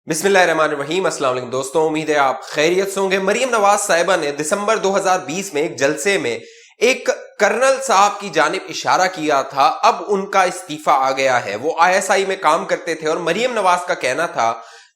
बिस्मिल्लाहिर्रहमानिर्रहीम। अस्सलाम वालेकुम दोस्तों, उम्मीद है आप खैरियत से होंगे। मरियम नवाज साहिबा ने दिसंबर 2020 में एक जलसे में एक कर्नल साहब की जानिब इशारा किया था। अब उनका इस्तीफा आ गया है। वो आईएसआई में काम करते थे और मरियम नवाज का कहना था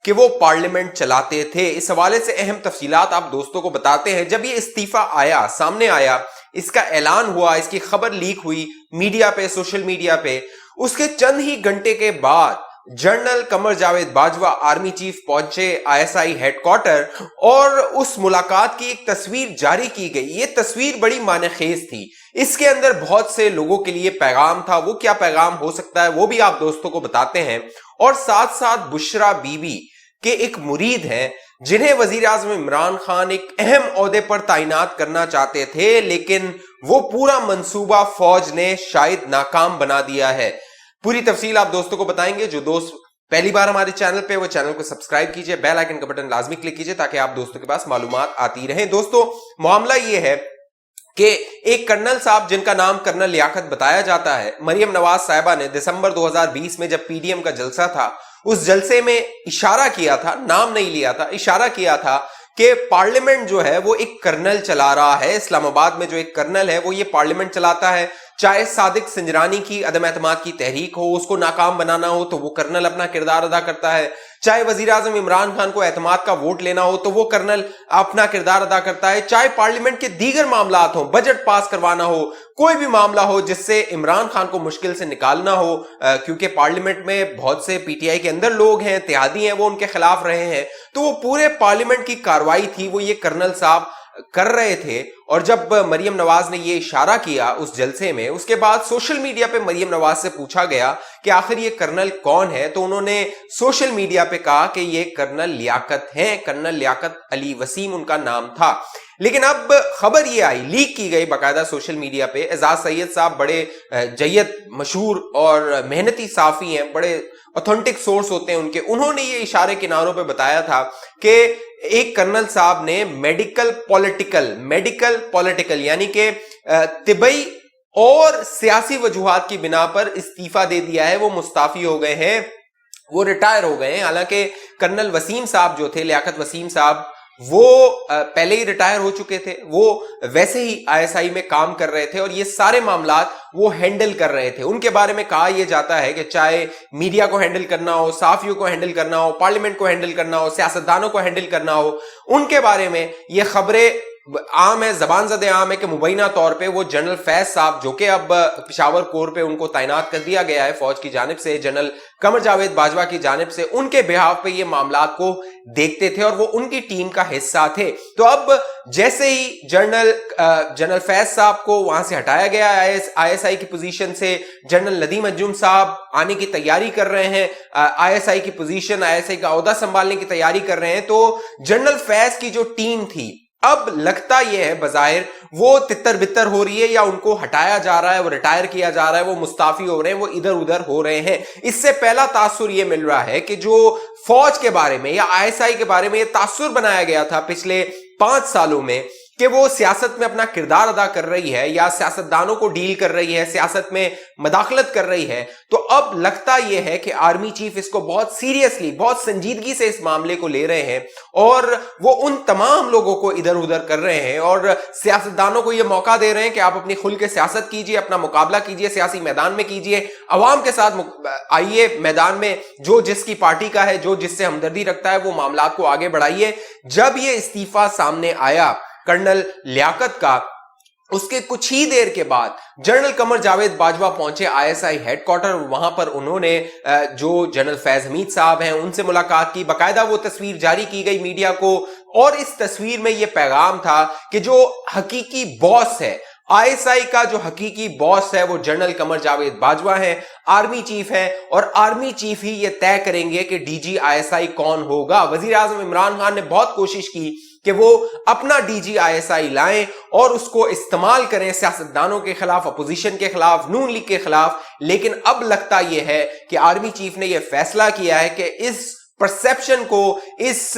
कि वो पार्लियामेंट चलाते थे। इस हवाले से अहम तफसीलात आप दोस्तों को बताते हैं। जब ये इस्तीफा आया, सामने आया, इसका ऐलान हुआ, इसकी खबर लीक हुई मीडिया पे, सोशल मीडिया पे, उसके चंद ही घंटे के बाद general Qamar Javed Bajwa army chief पहुंचे आईएसआई हेडक्वार्टर और उस मुलाकात की एक तस्वीर जारी की गई। ये तस्वीर बड़ी मानेखेज थी। इसके अंदर बहुत से लोगों के लिए पैगाम था। वो क्या पैगाम हो सकता है वो भी आप दोस्तों को बताते हैं। और साथ साथ बुशरा बीबी के एक मुरीद हैं जिन्हें वजीर आजम इमरान खान एक अहम ओहदे पर तैनात करना चाहते थे, लेकिन वो पूरा मंसूबा फौज ने शायद नाकाम बना दिया है। पूरी तफसील आप दोस्तों को बताएंगे। जो दोस्त पहली बार हमारे चैनल पे, वो चैनल को सब्सक्राइब कीजिए, बेल आइकन का बटन लाजमी क्लिक कीजिए ताकि आप दोस्तों के पास मालूमात आती रहें। दोस्तों, मामला ये है कि एक कर्नल साहब जिनका नाम कर्नल लियाकत बताया जाता है, मरियम नवाज साहिबा ने दिसंबर 2020 में जब पीडीएम का जलसा था, उस जलसे में इशारा किया था, नाम नहीं लिया था, इशारा किया था कि पार्लियामेंट जो है वो एक कर्नल चला रहा है। इस्लामाबाद में जो एक कर्नल है वो ये पार्लियामेंट चलाता है। चाहे सादिक संजरानी की अदम एतमाद की तहरीक हो, उसको नाकाम बनाना हो तो वो कर्नल अपना किरदार अदा करता है। चाहे वजीर आजम इमरान खान को एतमाद का वोट लेना हो तो वो कर्नल अपना किरदार अदा करता है। चाहे पार्लियामेंट के दीगर मामलात हो, बजट पास करवाना हो, कोई भी मामला हो जिससे इमरान खान को मुश्किल से निकालना हो, क्योंकि पार्लियामेंट में बहुत से पीटीआई के अंदर लोग हैं, इत्तेहादी हैं, वो उनके खिलाफ रहे हैं, तो वो पूरे पार्लियामेंट की कार्रवाई थी वो ये कर्नल साहब कर रहे थे। और जब मरियम नवाज ने ये इशारा किया उस जलसे में, उसके बाद सोशल मीडिया पे मरियम नवाज से पूछा गया कि आखिर ये कर्नल कौन है, तो उन्होंने सोशल मीडिया पे कहा कि ये कर्नल लियाकत हैं। कर्नल लियाकत अली वसीम उनका नाम था। लेकिन अब खबर ये आई, लीक की गई बाकायदा सोशल मीडिया पे। एजाज सैयद साहब बड़े जय्यद, मशहूर और मेहनती साफी हैं, बड़े ऑथेंटिक सोर्स होते हैं उनके। उन्होंने ये इशारे किनारों पे बताया था कि एक कर्नल साहब ने मेडिकल पॉलिटिकल यानी कि तिबई और सियासी वजूहात की बिना पर इस्तीफा दे दिया है। वो मुस्ताफी हो गए हैं, वो रिटायर हो गए हैं। हालांकि कर्नल वसीम साहब जो थे, लियाकत वसीम साहब, वो पहले ही रिटायर हो चुके थे। वो वैसे ही आईएसआई में काम कर रहे थे और ये सारे मामलात वो हैंडल कर रहे थे। उनके बारे में कहा यह जाता है कि चाहे मीडिया को हैंडल करना हो, सहाफियों को हैंडल करना हो, पार्लियामेंट को हैंडल करना हो, सियासतदानों को हैंडल करना हो, उनके बारे में ये खबरें आम है, जबान ज़दे आम है कि मुबैना तौर पे वो जनरल फैज साहब, जो कि अब पिशावर कोर पे उनको तैनात कर दिया गया है फौज की जानिब से, जनरल कमर जावेद बाजवा की जानिब से, उनके बिहाफ पे ये मामलात को देखते थे और वो उनकी टीम का हिस्सा थे। तो अब जैसे ही जनरल फैज साहब को वहां से हटाया गया आईएसआई की पोजीशन से, जनरल नदीम अंजुम साहब आने की तैयारी कर रहे हैं, आईएसआई की पोजीशन, आईएसआई का ओहदा संभालने की तैयारी कर रहे हैं। तो जनरल फैज की जो टीम थी, अब लगता यह है बजाहिर वो तितर बितर हो रही है, या उनको हटाया जा रहा है, वो रिटायर किया जा रहा है, वो मुस्ताफी हो रहे हैं, वो इधर उधर हो रहे हैं। इससे पहला तासुर ये मिल रहा है कि जो फौज के बारे में या आईएसआई के बारे में ये तासुर बनाया गया था पिछले 5 सालों में कि वो सियासत में अपना किरदार अदा कर रही है या सियासतदानों को डील कर रही है, सियासत में मदाखलत कर रही है, तो अब लगता यह है कि आर्मी चीफ इसको बहुत सीरियसली, बहुत संजीदगी से इस मामले को ले रहे हैं और वो उन तमाम लोगों को इधर उधर कर रहे हैं और सियासतदानों को यह मौका दे रहे हैं कि आप अपनी खुल के सियासत कीजिए, अपना मुकाबला कीजिए, सियासी मैदान में कीजिए, अवाम के साथ आइए मैदान में, जो जिसकी पार्टी का है, जो जिससे हमदर्दी रखता है, वो मामला को आगे बढ़ाइए। जब ये इस्तीफा सामने आया कर्नल लियाकत का, उसके कुछ ही देर के बाद जनरल कमर जावेद बाजवा पहुंचे आईएसआई हेडक्वार्टर। वहां पर उन्होंने जो जनरल फैज हमीद साहब हैं उनसे मुलाकात की। बाकायदा वो तस्वीर जारी की गई मीडिया को और इस तस्वीर में यह पैगाम था कि जो हकीकी बॉस है आईएसआई का, जो हकीकी बॉस है वो जनरल कमर जावेद बाजवा हैं, आर्मी चीफ है, और आर्मी चीफ ही ये तय करेंगे कि डीजी आईएसआई कौन होगा। वजीर आजम इमरान खान ने बहुत कोशिश की कि वो अपना डीजी आईएसआई लाएं और उसको इस्तेमाल करें सियासतदानों के खिलाफ, अपोजिशन के खिलाफ, नून लीग के खिलाफ, लेकिन अब लगता यह है कि आर्मी चीफ ने यह फैसला किया है कि इस परसेप्शन को, इस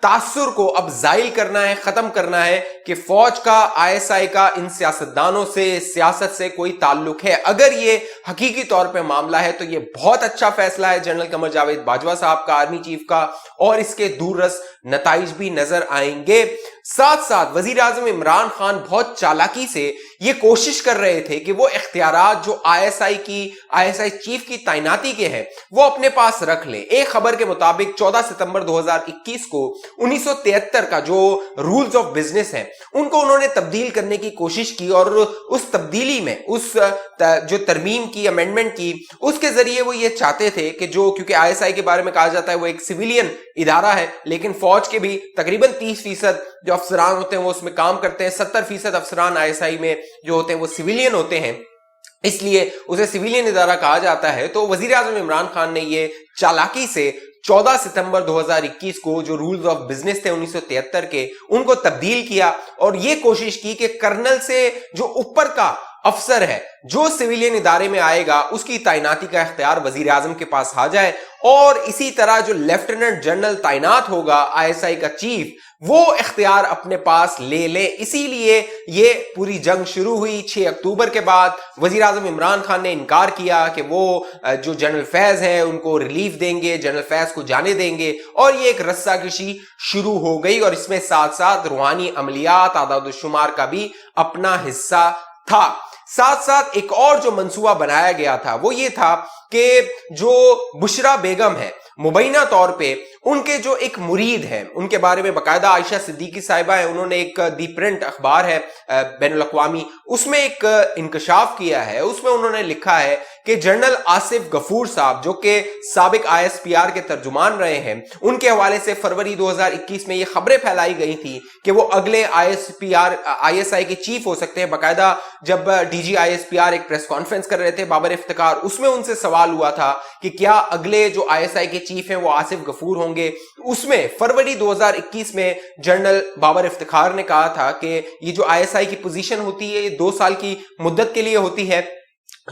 तासुर को अब जाइल करना है, खत्म करना है कि फौज का, आईएसआई का इन सियासतदानों से, सियासत से कोई ताल्लुक है। अगर ये हकीकी तौर पे मामला है तो ये बहुत अच्छा फैसला है जनरल कमर जावेद बाजवा साहब का, आर्मी चीफ का, और इसके दूररस नताइज भी नजर आएंगे। साथ साथ वजीर आजम इमरान खान बहुत चालाकी से ये कोशिश कर रहे थे कि वो इख्तियारात जो आईएसआई चीफ की तैनाती के हैं वो अपने पास रख लें। एक खबर के मुताबिक 14 सितंबर 2021 को 1973 का जो रूल्स ऑफ बिजनेस है उनको उन्होंने तब्दील करने की कोशिश की, और उस तब्दीली में, उस जो तरमीम की, अमेंडमेंट की, उसके जरिए वो ये चाहते थे कि जो, क्योंकि आईएसआई के बारे में कहा जाता है वो एक सिविलियन इदारा है, लेकिन फौज के भी तकरीबन 30% जो अफसरान होते हैं वो उसमें काम करते हैं, 70% अफसरान आईएसआई में जो होते हैं वो सिविलियन होते हैं, इसलिए उसे सिविलियन इदारा कहा जाता है। तो वजीर आजम इमरान खान ने ये चालाकी से 14 सितंबर 2021 को जो रूल्स ऑफ बिजनेस थे 1973 के, उनको तब्दील किया और ये कोशिश की कि कर्नल से जो ऊपर का अफसर है, जो सिविलियन इदारे में आएगा, उसकी तैनाती का इख्तियार वजीर आजम के पास आ जाए, और इसी तरह जो लेफ्टिनेंट जनरल तैनात होगा आईएसआई का चीफ, वो इख्तियार अपने पास ले ले। इसीलिए ये पूरी जंग शुरू हुई। 6 अक्टूबर के बाद वजीर आजम इमरान खान ने इनकार किया कि वो जो जनरल फैज है उनको रिलीफ देंगे, जनरल फैज को जाने देंगे, और ये एक रस्साकशी शुरू हो गई, और इसमें साथ साथ रूहानी अमलियात, आदादुश्शुमार का भी अपना हिस्सा था। साथ साथ एक और जो मंसूबा बनाया गया था वो ये था कि जो बुशरा बेगम है, मुबैना तौर पे उनके जो एक मुरीद है, उनके बारे में बाकायदा आयशा सिद्दीकी साहिबा है, उन्होंने एक दी प्रिंट अखबार है बैनुल अक़वामी, उसमें एक इंकशाफ किया है। उसमें उन्होंने लिखा है कि जनरल आसिफ गफूर साहब, जो कि साबिक आईएसपीआर के तर्जुमान रहे हैं, उनके हवाले से फरवरी 2021 में ये खबरें फैलाई गई थी कि वो अगले आईएसआई के चीफ हो सकते हैं। बाकायदा जब डीजी आईएसपीआर एक प्रेस कॉन्फ्रेंस कर रहे थे बाबर इफ्तिकार, उसमें उनसे सवाल हुआ था कि क्या अगले जो आईएसआई के चीफ हैं वो आसिफ गफूर होंगे। उसमें फरवरी 2021 में जनरल बाबर इफ्तिखार ने कहा था कि ये जो आईएसआई की पोजीशन होती है ये 2 साल की मुद्दत के लिए होती है।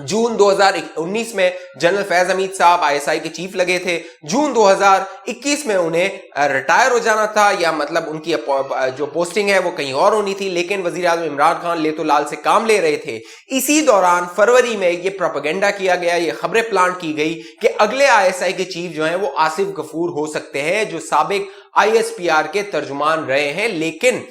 जून 2019 में जनरल फैज हमीद साहब आईएसआई के चीफ लगे थे। जून 2021 में उन्हें रिटायर हो जाना था, या मतलब उनकी जो पोस्टिंग है वो कहीं और होनी थी, लेकिन वजीर आज़म इमरान खान ले तो लाल से काम ले रहे थे। इसी दौरान फरवरी में ये प्रोपेगेंडा किया गया, ये खबरें प्लांट की गई कि अगले आईएसआई के चीफ जो हैं वो आसिफ गफूर हो सकते हैं, जो साबिक आईएसपीआर के तर्जुमान रहे हैं। लेकिन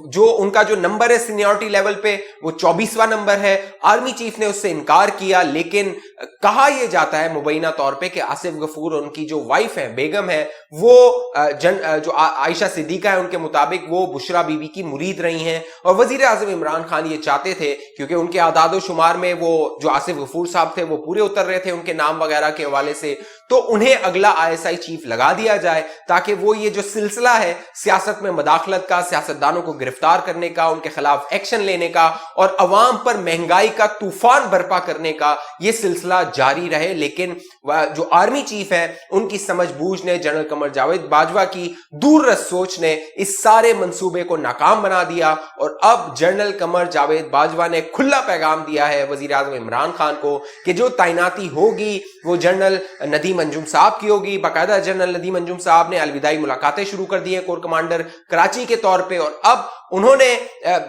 जो उनका जो नंबर है सीनियरिटी लेवल पे वो 24वां नंबर है। आर्मी चीफ ने उससे इनकार किया, लेकिन कहा यह जाता है मुबैना तौर पे कि आसिफ गफूर और उनकी जो वाइफ है, बेगम है, वो जो आयशा सिद्दीका है, उनके मुताबिक वो बुशरा बीबी की मुरीद रही हैं। और वजीर आजम इमरान खान ये चाहते थे, क्योंकि उनके आदादो शुमार में वो जो आसिफ गफूर साहब थे वो पूरे उतर रहे थे उनके नाम वगैरह के हवाले से, तो उन्हें अगला आईएसआई चीफ लगा दिया जाए, ताकि वो ये जो सिलसिला है सियासत में मदाखलत का, सियासतदानों को गिरफ्तार करने का, उनके खिलाफ एक्शन लेने का और अवाम पर महंगाई का तूफान बर्पा करने का, ये सिलसिला जारी रहे। लेकिन जो आर्मी चीफ है उनकी समझबूझ ने, जनरल कमर जावेद बाजवा की दूररस सोच ने इस सारे मंसूबे को नाकाम बना दिया। और अब जनरल कमर जावेद बाजवा ने खुला पैगाम दिया है वजीर आज़म इमरान खान को कि जो तैनाती होगी वो जनरल नदीम अंजुम साहब की होगी। बाकायदा जनरल नदीम अंजुम साहब ने अलविदाई मुलाकातें शुरू कर दी है कोर कमांडर कराची के तौर पे, और अब उन्होंने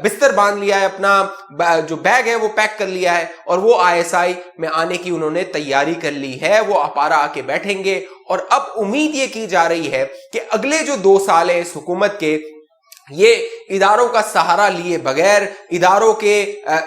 बिस्तर बांध लिया है, अपना जो बैग है वो पैक कर लिया है, और वो आईएसआई में आने की उन्होंने तैयारी कर ली है। वो अपारा आके बैठेंगे, और अब उम्मीद ये की जा रही है कि अगले जो 2 साल है इस हुकूमत के, ये इदारों का सहारा लिए बगैर, इदारों के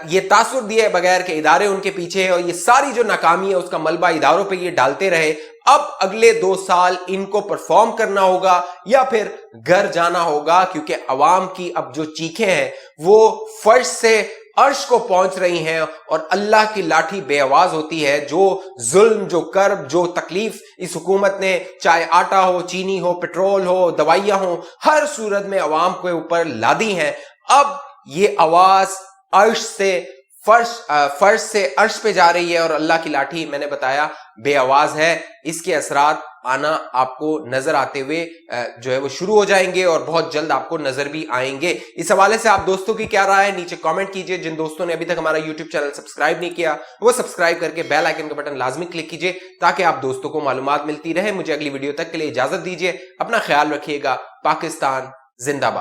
ये तासुर दिए बगैर कि इदारे उनके पीछे है, और ये सारी जो नाकामी है उसका मलबा इदारों पे ये डालते रहे। अब अगले 2 साल इनको परफॉर्म करना होगा या फिर घर जाना होगा, क्योंकि अवाम की अब जो चीखें हैं वो फर्श से अर्श को पहुंच रही हैं, और अल्लाह की लाठी बेआवाज होती है। जो जुल्म, जो कर्ब, जो तकलीफ इस हुकूमत ने, चाहे आटा हो, चीनी हो, पेट्रोल हो, दवाइयां हो, हर सूरत में अवाम के ऊपर लादी हैं, अब ये आवाज अर्श से فرش سے عرش پہ جا رہی ہے اور اللہ کی لاٹھی میں نے بتایا بے آواز ہے. اس کے اثرات آنا آپ کو نظر آتے ہوئے جو ہے وہ شروع ہو جائیں گے اور بہت جلد آپ کو نظر بھی آئیں گے. اس حوالے سے آپ دوستوں کی کیا رائے ہے نیچے کامنٹ کیجئے. جن دوستوں نے ابھی تک ہمارا یوٹیوب چینل سبسکرائب نہیں کیا وہ سبسکرائب کر کے بیل آئیکن کا بٹن لازمی کلک کیجئے تاکہ آپ دوستوں کو معلومات ملتی رہے. مجھے اگلی ویڈیو تک کے لیے اجازت دیجئے. اپنا خیال رکھیے گا. پاکستان زندہ باد.